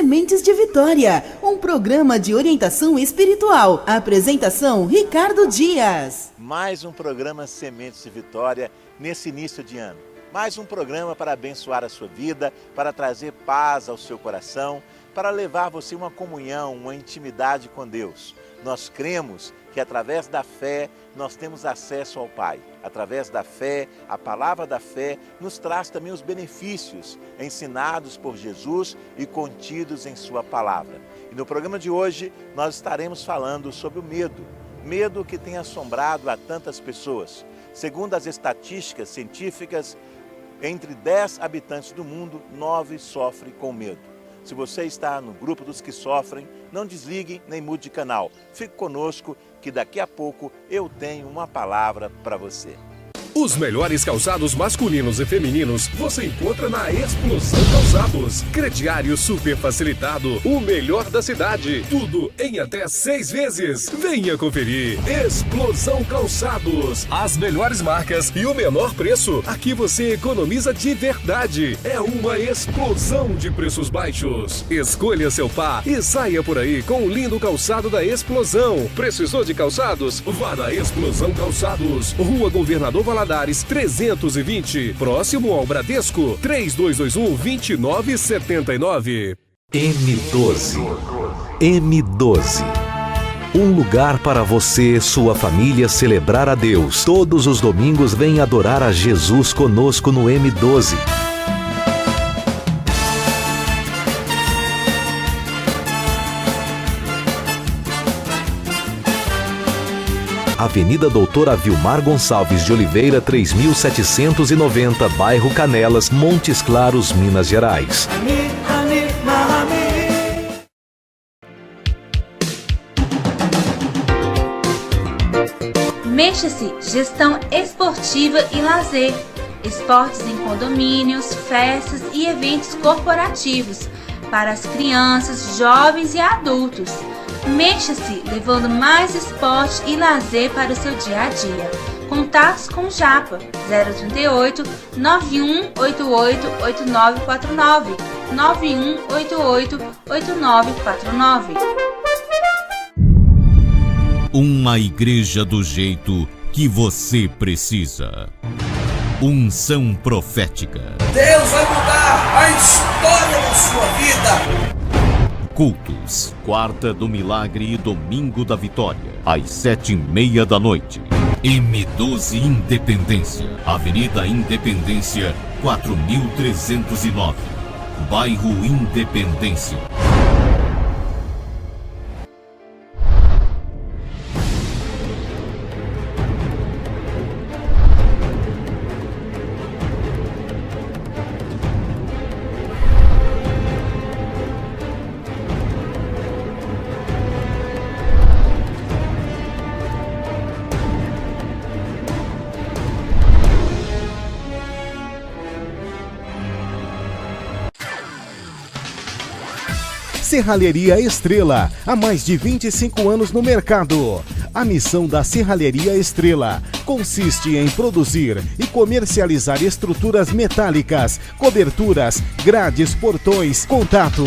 Sementes de Vitória, um programa de orientação espiritual. Apresentação, Ricardo Dias. Mais um programa Sementes de Vitória nesse início de ano. Mais um programa para abençoar a sua vida, para trazer paz ao seu coração, para levar você uma comunhão, uma intimidade com Deus. Nós cremos que através da fé nós temos acesso ao Pai. Através da fé, a palavra da fé nos traz também os benefícios ensinados por Jesus e contidos em sua palavra. E no programa de hoje nós estaremos falando sobre o medo. Medo que tem assombrado a tantas pessoas. Segundo as estatísticas científicas, entre 10 habitantes do mundo, 9 sofrem com medo. Se você está no grupo dos que sofrem, não desligue nem mude de canal. Fique conosco que daqui a pouco eu tenho uma palavra para você. Os melhores calçados masculinos e femininos você encontra na Explosão Calçados. Crediário super facilitado, o melhor da cidade. Tudo em até 6 vezes. Venha conferir. Explosão Calçados. As melhores marcas e o menor preço. Aqui você economiza de verdade. É uma explosão de preços baixos. Escolha seu par e saia por aí com o lindo calçado da Explosão. Precisou de calçados? Vá na Explosão Calçados. Rua Governador Valadares 320, próximo ao Bradesco, 3221-2979. M12. Um lugar para você e sua família celebrar a Deus. Todos os domingos vem adorar a Jesus conosco no M12. Avenida Doutora Vilmar Gonçalves de Oliveira, 3790, bairro Canelas, Montes Claros, Minas Gerais. Mexa-se Gestão Esportiva e Lazer. Esportes em condomínios, festas e eventos corporativos para as crianças, jovens e adultos. Mexa-se levando mais esporte e lazer para o seu dia a dia. Contatos com o Japa 038 9188 8949 9188 8949. Uma igreja do jeito que você precisa. Unção profética. Deus vai mudar a história da sua vida. Cultos, quarta do milagre e domingo da vitória, às 7:30 da noite. M12 Independência, Avenida Independência, 4309, bairro Independência. Serralheria Estrela, há mais de 25 anos no mercado. A missão da Serralheria Estrela consiste em produzir e comercializar estruturas metálicas, coberturas, grades, portões. Contato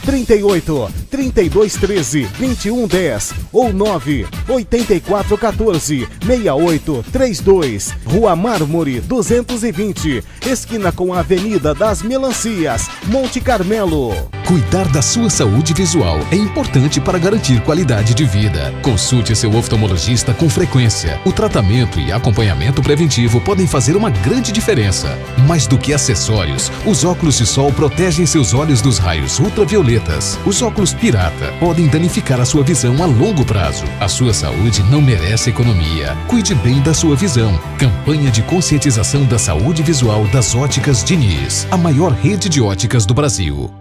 38 3213 2110 ou 9 8414 6832, Rua Mármore 220, esquina com a Avenida das Melancias, Monte Carmelo. Cuidar da sua saúde visual é importante para garantir qualidade de vida. Consulte seu oftalmologista com frequência. O tratamento e acompanhamento preventivo podem fazer uma grande diferença. Mais do que acessórios, os óculos de sol protegem seus olhos dos raios ultravioletas. Os óculos pirata podem danificar a sua visão a longo prazo. A sua saúde não merece economia. Cuide bem da sua visão. Campanha de conscientização da saúde visual das Óticas Diniz, a maior rede de óticas do Brasil.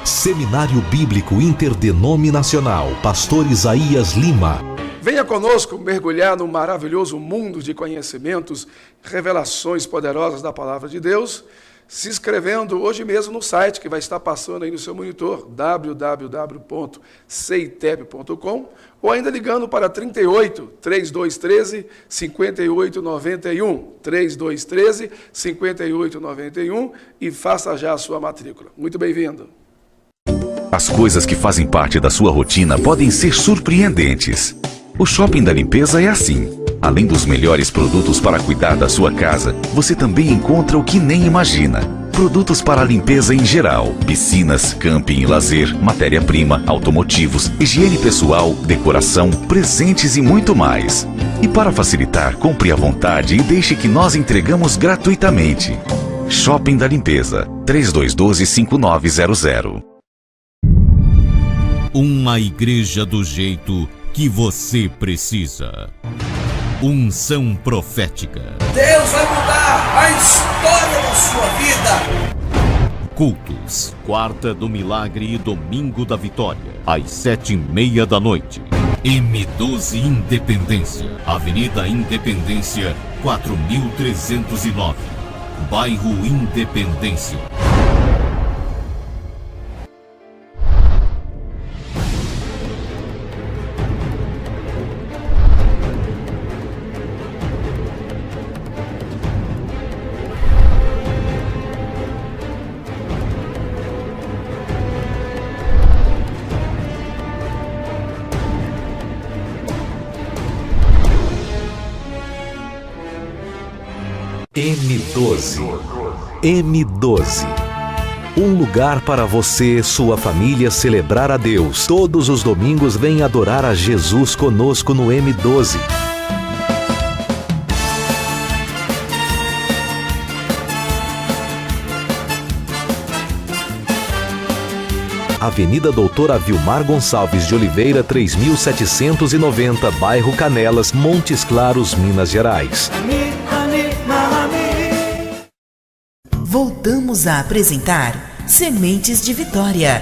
Seminário Bíblico Interdenominacional, Pastor Isaías Lima. Venha conosco mergulhar no maravilhoso mundo de conhecimentos, revelações poderosas da Palavra de Deus, se inscrevendo hoje mesmo no site que vai estar passando aí no seu monitor, www.ceitep.com, ou ainda ligando para 38 3213 5891, 3213 5891 e faça já a sua matrícula. Muito bem-vindo. As coisas que fazem parte da sua rotina podem ser surpreendentes. O Shopping da Limpeza é assim. Além dos melhores produtos para cuidar da sua casa, você também encontra o que nem imagina. Produtos para a limpeza em geral, piscinas, camping e lazer, matéria-prima, automotivos, higiene pessoal, decoração, presentes e muito mais. E para facilitar, compre à vontade e deixe que nós entregamos gratuitamente. Shopping da Limpeza, 3212-5900. Uma igreja do jeito que você precisa. Unção profética. Deus vai mudar a história da sua vida. Cultos, quarta do milagre e domingo da vitória, às 7:30 da noite. M12 Independência, Avenida Independência, 4309, bairro Independência. M12. M12. Um lugar para você e sua família celebrar a Deus. Todos os domingos vem adorar a Jesus conosco no M12. Avenida Doutora Vilmar Gonçalves de Oliveira, 3790, bairro Canelas, Montes Claros, Minas Gerais. Voltamos a apresentar Sementes de Vitória.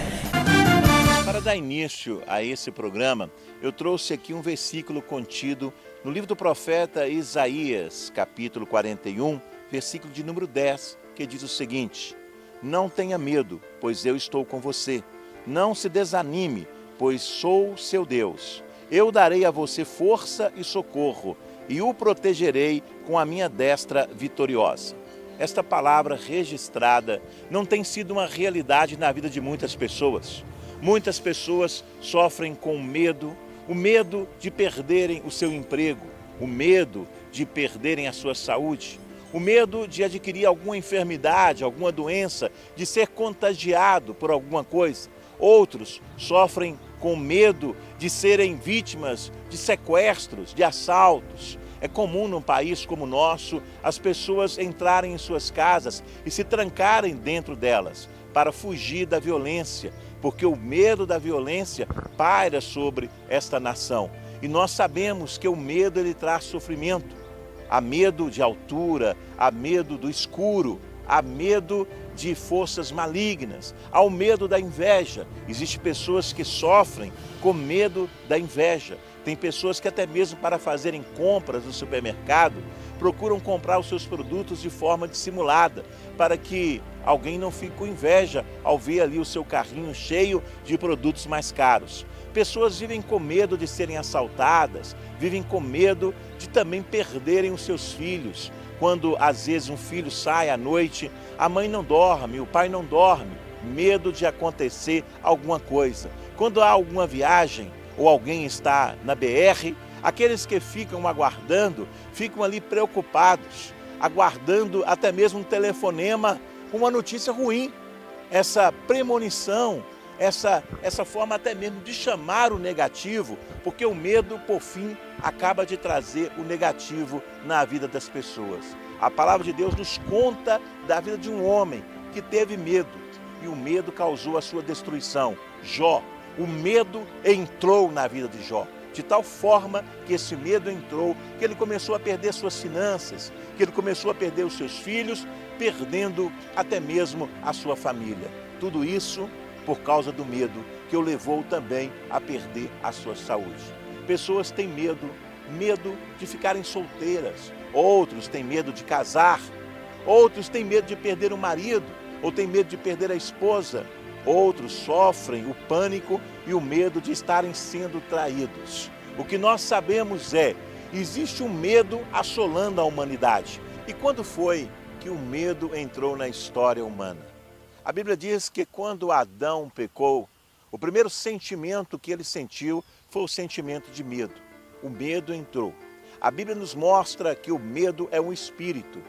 Para dar início a esse programa, eu trouxe aqui um versículo contido no livro do profeta Isaías, capítulo 41, versículo de número 10, que diz o seguinte: Não tenha medo, pois eu estou com você. Não se desanime, pois sou seu Deus. Eu darei a você força e socorro, e o protegerei com a minha destra vitoriosa. Esta palavra registrada não tem sido uma realidade na vida de muitas pessoas. Muitas pessoas sofrem com medo, o medo de perderem o seu emprego, o medo de perderem a sua saúde, o medo de adquirir alguma enfermidade, alguma doença, de ser contagiado por alguma coisa. Outros sofrem com medo de serem vítimas de sequestros, de assaltos. É comum num país como o nosso as pessoas entrarem em suas casas e se trancarem dentro delas para fugir da violência, porque o medo da violência paira sobre esta nação. E nós sabemos que o medo ele traz sofrimento. Há medo de altura, há medo do escuro, há medo de forças malignas, há o medo da inveja. Existem pessoas que sofrem com medo da inveja. Tem pessoas que até mesmo para fazerem compras no supermercado, procuram comprar os seus produtos de forma dissimulada, para que alguém não fique com inveja ao ver ali o seu carrinho cheio de produtos mais caros. Pessoas vivem com medo de serem assaltadas, vivem com medo de também perderem os seus filhos. Quando às vezes um filho sai à noite, a mãe não dorme, o pai não dorme, medo de acontecer alguma coisa. Quando há alguma viagem, ou alguém está na BR, aqueles que ficam aguardando, ficam ali preocupados, aguardando até mesmo um telefonema com uma notícia ruim. Essa premonição, essa forma até mesmo de chamar o negativo, porque o medo, por fim, acaba de trazer o negativo na vida das pessoas. A palavra de Deus nos conta da vida de um homem que teve medo, e o medo causou a sua destruição. Jó. O medo entrou na vida de Jó, de tal forma que esse medo entrou, que ele começou a perder suas finanças, que ele começou a perder os seus filhos, perdendo até mesmo a sua família. Tudo isso por causa do medo, que o levou também a perder a sua saúde. Pessoas têm medo de ficarem solteiras. Outros têm medo de casar. Outros têm medo de perder o marido ou têm medo de perder a esposa. Outros sofrem o pânico e o medo de estarem sendo traídos. O que nós sabemos existe um medo assolando a humanidade. E quando foi que o medo entrou na história humana? A Bíblia diz que quando Adão pecou, o primeiro sentimento que ele sentiu foi o sentimento de medo. O medo entrou. A Bíblia nos mostra que o medo é um espírito.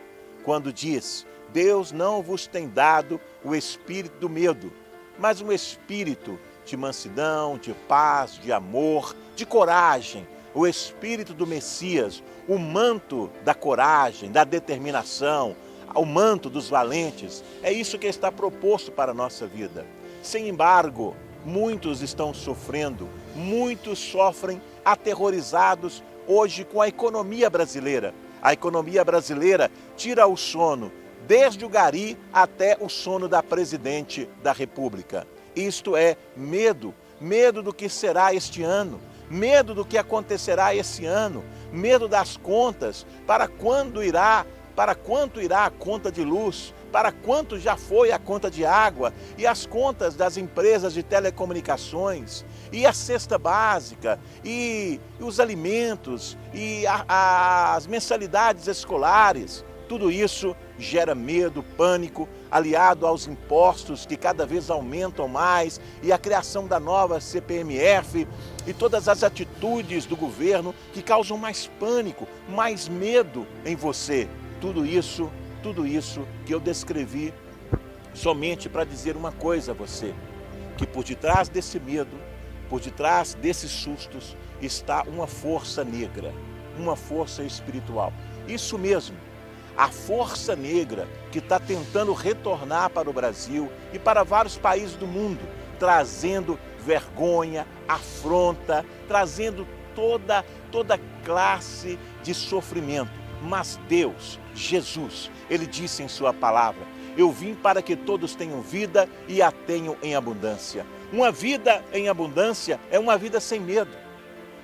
Quando diz, Deus não vos tem dado o espírito do medo, mas um espírito de mansidão, de paz, de amor, de coragem. O espírito do Messias, o manto da coragem, da determinação, o manto dos valentes. É isso que está proposto para a nossa vida. Sem embargo, muitos estão sofrendo, muitos sofrem aterrorizados hoje com a economia brasileira. A economia brasileira tira o sono, desde o gari até o sono da presidente da República. Isto é medo, medo do que será este ano, medo do que acontecerá esse ano, medo das contas, para quanto irá a conta de luz, para quanto já foi a conta de água e as contas das empresas de telecomunicações e a cesta básica e os alimentos e as mensalidades escolares. Tudo isso gera medo, pânico, aliado aos impostos que cada vez aumentam mais e a criação da nova CPMF e todas as atitudes do governo que causam mais pânico, mais medo em você. Tudo isso que eu descrevi somente para dizer uma coisa a você, que por detrás desse medo, por detrás desses sustos, está uma força negra, uma força espiritual. Isso mesmo, a força negra que está tentando retornar para o Brasil e para vários países do mundo, trazendo vergonha, afronta, trazendo toda classe de sofrimento. Mas Deus, Jesus, Ele disse em sua palavra, eu vim para que todos tenham vida e a tenham em abundância. Uma vida em abundância é uma vida sem medo,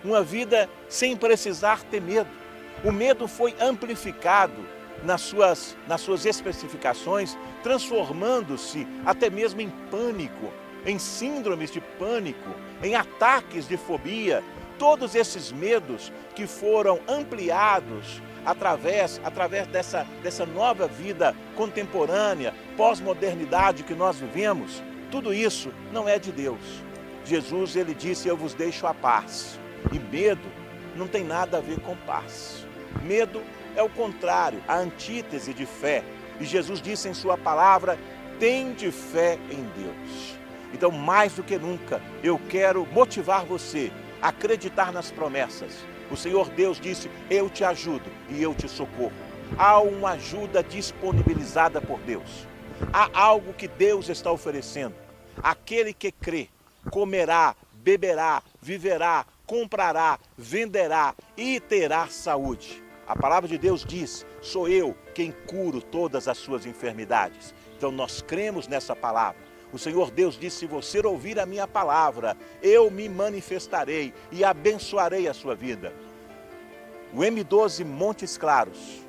uma vida sem precisar ter medo. O medo foi amplificado nas suas especificações, transformando-se até mesmo em pânico, em síndromes de pânico, em ataques de fobia. Todos esses medos que foram ampliados através dessa nova vida contemporânea, pós-modernidade que nós vivemos, tudo isso não é de Deus. Jesus, Ele disse, eu vos deixo a paz. E medo não tem nada a ver com paz. Medo é o contrário, a antítese de fé. E Jesus disse em sua palavra, tende fé em Deus. Então, mais do que nunca, eu quero motivar você a acreditar nas promessas. O Senhor Deus disse, eu te ajudo e eu te socorro. Há uma ajuda disponibilizada por Deus. Há algo que Deus está oferecendo. Aquele que crê, comerá, beberá, viverá, comprará, venderá e terá saúde. A palavra de Deus diz, sou eu quem curo todas as suas enfermidades. Então nós cremos nessa palavra. O Senhor Deus disse, se você ouvir a minha palavra, eu me manifestarei e abençoarei a sua vida. O M12 Montes Claros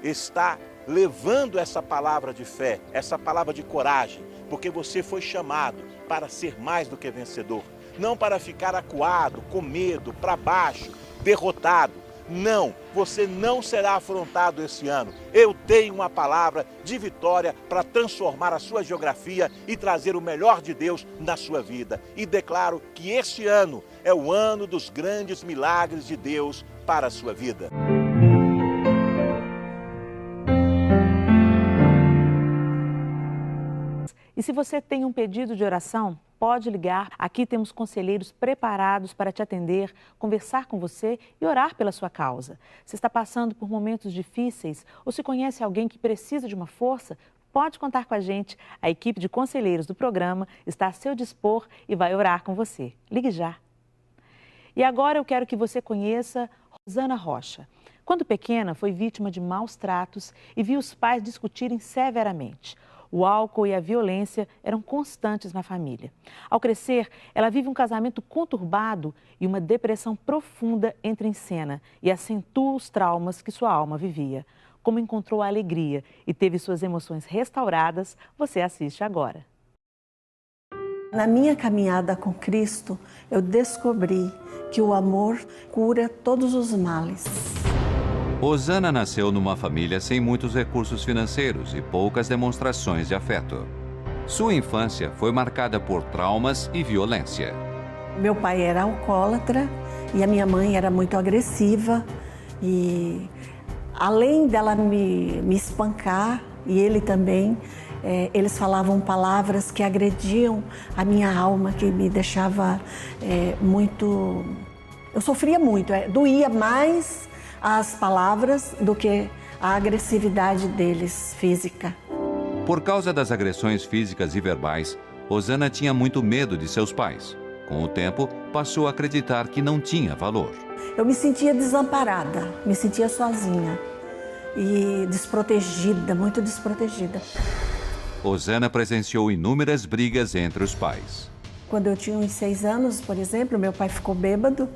está levando essa palavra de fé, essa palavra de coragem, porque você foi chamado para ser mais do que vencedor. Não para ficar acuado, com medo, para baixo, derrotado. Não, você não será afrontado esse ano. Eu tenho uma palavra de vitória para transformar a sua geografia e trazer o melhor de Deus na sua vida. E declaro que este ano é o ano dos grandes milagres de Deus para a sua vida. E se você tem um pedido de oração, pode ligar. Aqui temos conselheiros preparados para te atender, conversar com você e orar pela sua causa. Se está passando por momentos difíceis ou se conhece alguém que precisa de uma força, pode contar com a gente. A equipe de conselheiros do programa está a seu dispor e vai orar com você. Ligue já. E agora eu quero que você conheça Rosana Rocha. Quando pequena, foi vítima de maus tratos e viu os pais discutirem severamente. O álcool e a violência eram constantes na família. Ao crescer, ela vive um casamento conturbado e uma depressão profunda entra em cena e acentua os traumas que sua alma vivia. Como encontrou a alegria e teve suas emoções restauradas, você assiste agora. Na minha caminhada com Cristo, eu descobri que o amor cura todos os males. Osana nasceu numa família sem muitos recursos financeiros e poucas demonstrações de afeto. Sua infância foi marcada por traumas e violência. Meu pai era alcoólatra e a minha mãe era muito agressiva. E além dela me espancar, e ele também, eles falavam palavras que agrediam a minha alma, que me deixava muito... Eu sofria muito, doía mais as palavras do que a agressividade deles física. Por causa das agressões físicas e verbais, Osana tinha muito medo de seus pais. Com o tempo, passou a acreditar que não tinha valor. Eu me sentia desamparada, me sentia sozinha e desprotegida, muito desprotegida. Osana presenciou inúmeras brigas entre os pais. Quando eu tinha uns 6 anos, por exemplo, meu pai ficou bêbado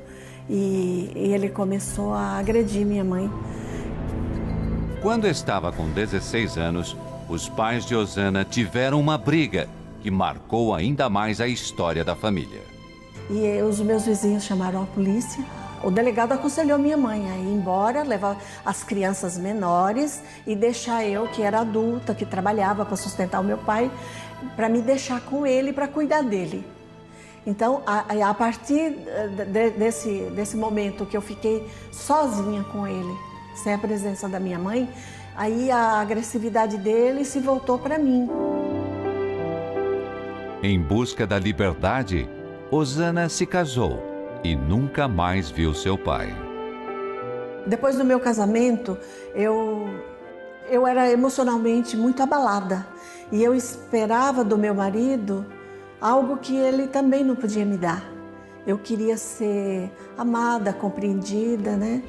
e ele começou a agredir minha mãe. Quando estava com 16 anos, os pais de Osana tiveram uma briga que marcou ainda mais a história da família. E os meus vizinhos chamaram a polícia. O delegado aconselhou minha mãe a ir embora, levar as crianças menores e deixar eu, que era adulta, que trabalhava para sustentar o meu pai, para me deixar com ele, para cuidar dele. Então, a partir desse momento que eu fiquei sozinha com ele, sem a presença da minha mãe, aí a agressividade dele se voltou para mim. Em busca da liberdade, Osana se casou e nunca mais viu seu pai. Depois do meu casamento, eu era emocionalmente muito abalada e eu esperava do meu marido algo que ele também não podia me dar. Eu queria ser amada, compreendida, né?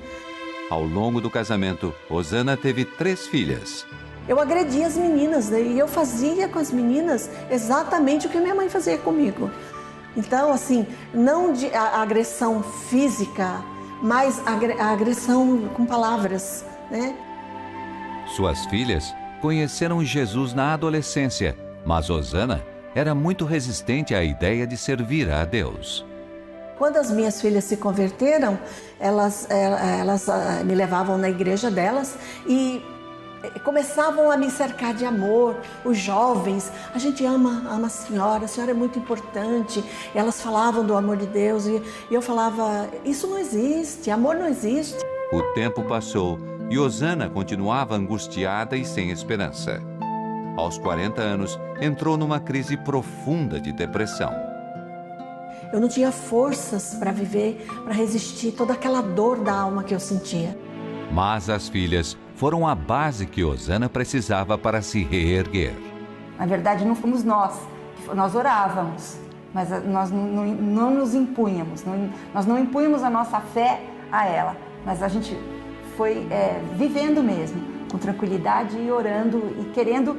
Ao longo do casamento, Osana teve 3 filhas. Eu agredia as meninas, né? E eu fazia com as meninas exatamente o que minha mãe fazia comigo. Então, assim, não a agressão física, mas a agressão com palavras, né? Suas filhas conheceram Jesus na adolescência, mas Osana era muito resistente à ideia de servir a Deus. Quando as minhas filhas se converteram, elas me levavam na igreja delas e começavam a me cercar de amor. Os jovens, a gente ama a senhora é muito importante. Elas falavam do amor de Deus e eu falava, isso não existe, amor não existe. O tempo passou e Osana continuava angustiada e sem esperança. Aos 40 anos, entrou numa crise profunda de depressão. Eu não tinha forças para viver, para resistir toda aquela dor da alma que eu sentia. Mas as filhas foram a base que Osana precisava para se reerguer. Na verdade, não fomos nós orávamos, mas nós não nos impunhamos, nós não impunhamos a nossa fé a ela, mas a gente foi vivendo mesmo, com tranquilidade e orando e querendo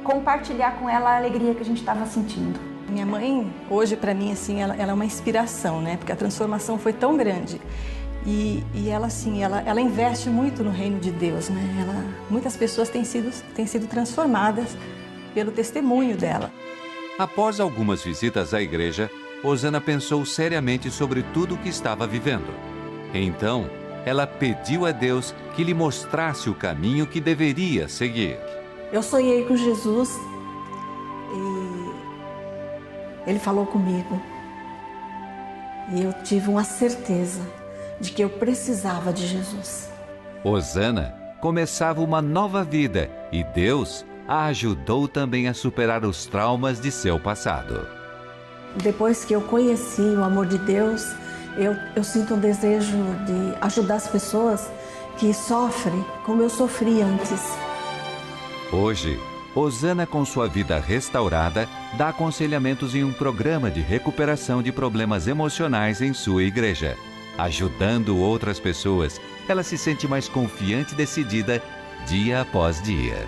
compartilhar com ela a alegria que a gente estava sentindo. Minha mãe, hoje para mim, assim, ela é uma inspiração, né? Porque a transformação foi tão grande. E ela, assim, ela investe muito no reino de Deus, né? Muitas pessoas têm sido transformadas pelo testemunho dela. Após algumas visitas à igreja, Osana pensou seriamente sobre tudo o que estava vivendo. Então, ela pediu a Deus que lhe mostrasse o caminho que deveria seguir. Eu sonhei com Jesus e Ele falou comigo. E eu tive uma certeza de que eu precisava de Jesus. Osana começava uma nova vida e Deus a ajudou também a superar os traumas de seu passado. Depois que eu conheci o amor de Deus, eu sinto um desejo de ajudar as pessoas que sofrem como eu sofri antes. Hoje, Osana, com sua vida restaurada, dá aconselhamentos em um programa de recuperação de problemas emocionais em sua igreja. Ajudando outras pessoas, ela se sente mais confiante e decidida dia após dia.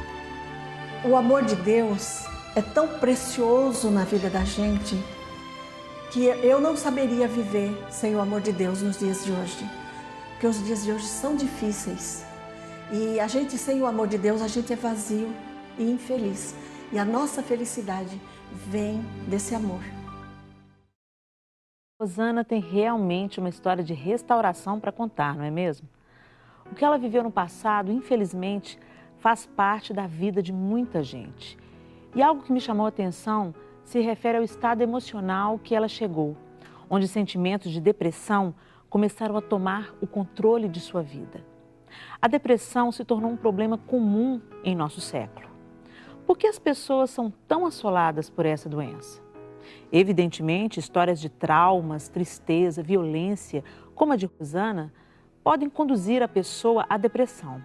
O amor de Deus é tão precioso na vida da gente que eu não saberia viver sem o amor de Deus nos dias de hoje. Porque os dias de hoje são difíceis. E a gente, sem o amor de Deus, a gente é vazio e infeliz. E a nossa felicidade vem desse amor. Rosana tem realmente uma história de restauração para contar, não é mesmo? O que ela viveu no passado, infelizmente, faz parte da vida de muita gente. E algo que me chamou a atenção se refere ao estado emocional que ela chegou, onde sentimentos de depressão começaram a tomar o controle de sua vida. A depressão se tornou um problema comum em nosso século. Por que as pessoas são tão assoladas por essa doença? Evidentemente, histórias de traumas, tristeza, violência, como a de Rosana, podem conduzir a pessoa à depressão.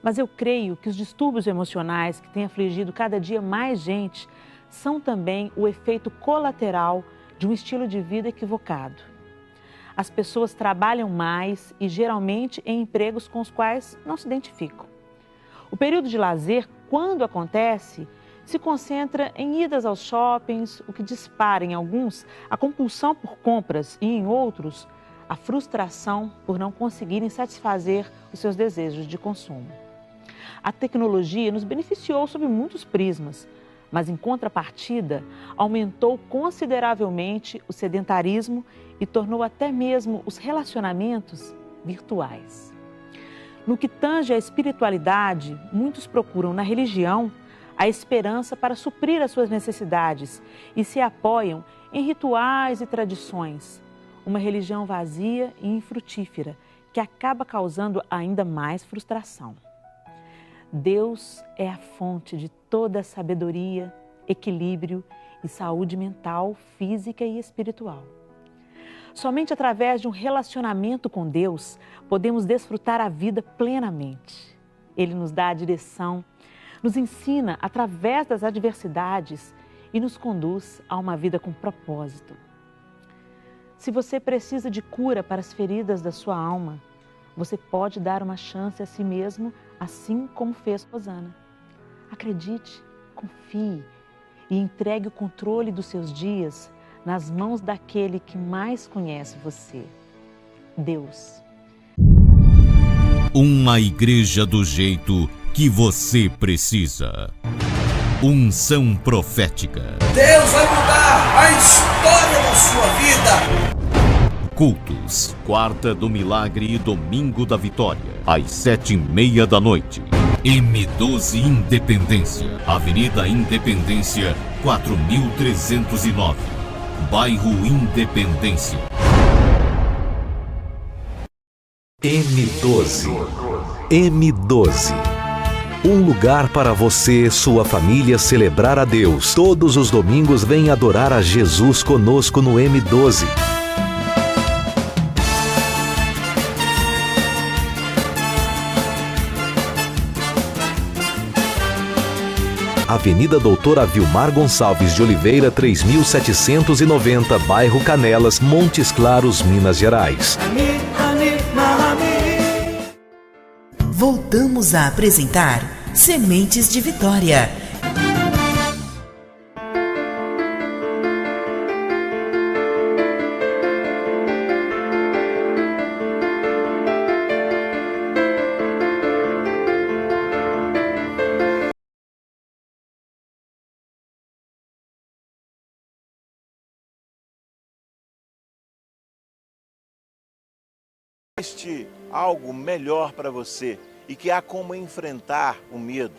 Mas eu creio que os distúrbios emocionais que têm afligido cada dia mais gente são também o efeito colateral de um estilo de vida equivocado. As pessoas trabalham mais e geralmente em empregos com os quais não se identificam. O período de lazer, quando acontece, se concentra em idas aos shoppings, o que dispara em alguns a compulsão por compras e em outros a frustração por não conseguirem satisfazer os seus desejos de consumo. A tecnologia nos beneficiou sob muitos prismas, mas em contrapartida aumentou consideravelmente o sedentarismo e tornou até mesmo os relacionamentos virtuais. No que tange à espiritualidade, muitos procuram na religião a esperança para suprir as suas necessidades e se apoiam em rituais e tradições. Uma religião vazia e infrutífera que acaba causando ainda mais frustração. Deus é a fonte de toda a sabedoria, equilíbrio e saúde mental, física e espiritual. Somente através de um relacionamento com Deus podemos desfrutar a vida plenamente. Ele nos dá a direção, nos ensina através das adversidades e nos conduz a uma vida com propósito. Se você precisa de cura para as feridas da sua alma, você pode dar uma chance a si mesmo, assim como fez Rosana. Acredite, confie e entregue o controle dos seus dias nas mãos daquele que mais conhece você, Deus. Uma igreja do jeito que você precisa. Unção profética. Deus vai mudar a história da sua vida. Cultos, quarta do milagre e domingo da vitória, às 7h30 da noite. M12 Independência, Avenida Independência, 4309, bairro Independência. M12. M12. Um lugar para você e sua família celebrar a Deus. Todos os domingos vem adorar a Jesus conosco no M12. Avenida Doutora Vilmar Gonçalves de Oliveira, 3790, bairro Canelas, Montes Claros, Minas Gerais. Voltamos a apresentar Sementes de Vitória. Existe algo melhor para você e que há como enfrentar o medo.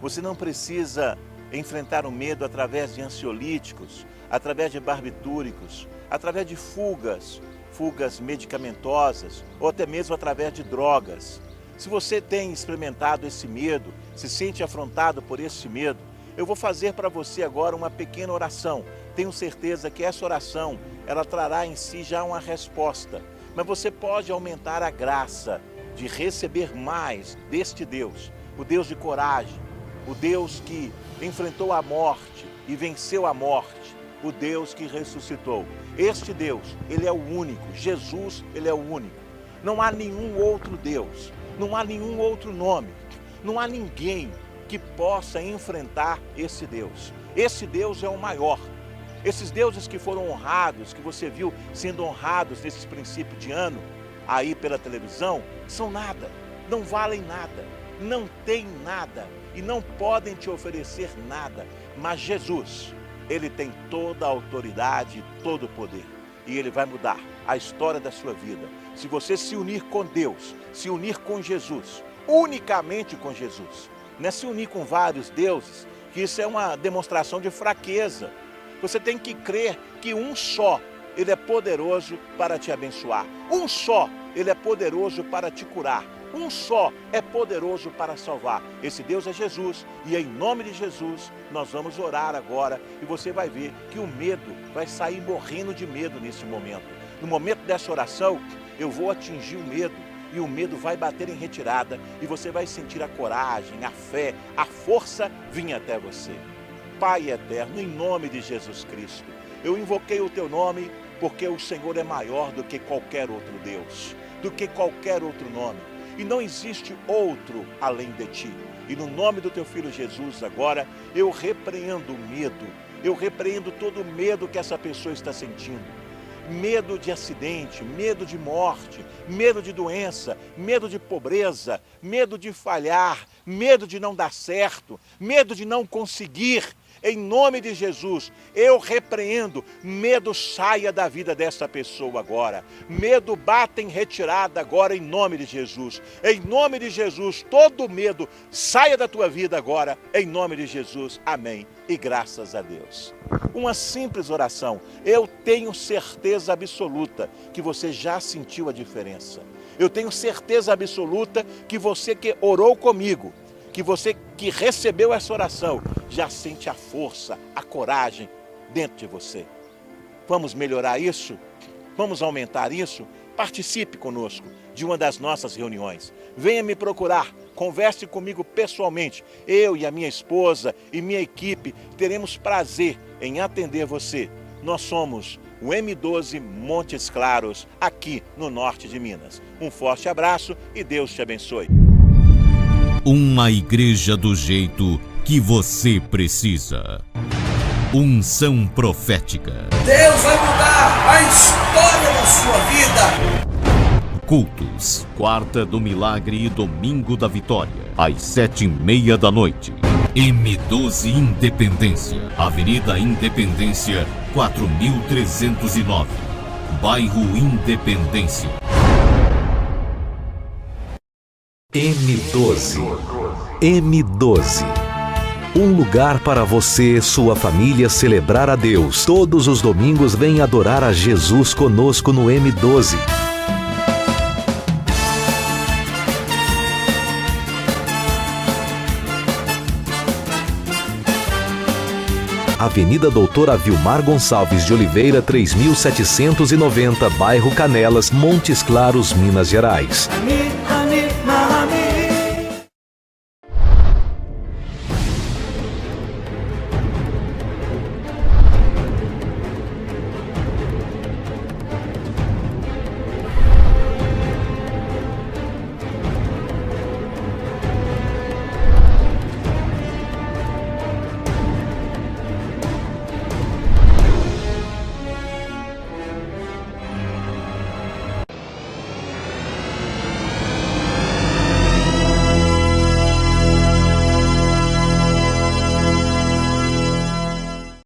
Você não precisa enfrentar o medo através de ansiolíticos, através de barbitúricos, através de fugas medicamentosas ou até mesmo através de drogas. Se você tem experimentado esse medo, se sente afrontado por esse medo, eu vou fazer para você agora uma pequena oração. Tenho certeza que essa oração, ela trará em si já uma resposta. Mas você pode aumentar a graça de receber mais deste Deus, o Deus de coragem, o Deus que enfrentou a morte e venceu a morte, o Deus que ressuscitou. Este Deus, Ele é o único, Jesus, Ele é o único. Não há nenhum outro Deus, não há nenhum outro nome, não há ninguém que possa enfrentar esse Deus. Esse Deus é o maior. Esses deuses que foram honrados, que você viu sendo honrados nesses princípios de ano, aí pela televisão, são nada, não valem nada, não têm nada e não podem te oferecer nada. Mas Jesus, Ele tem toda a autoridade, todo o poder. E Ele vai mudar a história da sua vida. Se você se unir com Deus, se unir com Jesus, unicamente com Jesus, não é se unir com vários deuses, que isso é uma demonstração de fraqueza. Você tem que crer que um só, Ele é poderoso para te abençoar. Um só, Ele é poderoso para te curar. Um só é poderoso para salvar. Esse Deus é Jesus. E em nome de Jesus, nós vamos orar agora. E você vai ver que o medo vai sair morrendo de medo nesse momento. No momento dessa oração, eu vou atingir o medo. E o medo vai bater em retirada. E você vai sentir a coragem, a fé, a força vir até você. Pai eterno, em nome de Jesus Cristo, eu invoquei o teu nome porque o Senhor é maior do que qualquer outro Deus, do que qualquer outro nome. E não existe outro além de ti. E no nome do teu Filho Jesus agora, eu repreendo o medo. Eu repreendo todo o medo que essa pessoa está sentindo. Medo de acidente, medo de morte, medo de doença, medo de pobreza, medo de falhar, medo de não dar certo, medo de não conseguir. Em nome de Jesus, eu repreendo, medo saia da vida dessa pessoa agora. Medo bata em retirada agora em nome de Jesus. Em nome de Jesus, todo medo saia da tua vida agora, em nome de Jesus. Amém. E graças a Deus. Uma simples oração. Eu tenho certeza absoluta que você já sentiu a diferença. Eu tenho certeza absoluta que você que orou comigo, que você que recebeu essa oração, já sente a força, a coragem dentro de você. Vamos melhorar isso? Vamos aumentar isso? Participe conosco de uma das nossas reuniões. Venha me procurar, converse comigo pessoalmente. Eu e a minha esposa e minha equipe teremos prazer em atender você. Nós somos o M12 Montes Claros, aqui no norte de Minas. Um forte abraço e Deus te abençoe. Uma igreja do jeito que você precisa. Unção profética. Deus vai mudar a história da sua vida. Cultos, quarta do milagre e domingo da vitória, às 7h30 da noite. M12 Independência, Avenida Independência, 4309, bairro Independência. M12. M12. Um lugar para você e sua família celebrar a Deus. Todos os domingos vem adorar a Jesus conosco no M12. Avenida Doutora Vilmar Gonçalves de Oliveira, 3790, bairro Canelas, Montes Claros, Minas Gerais.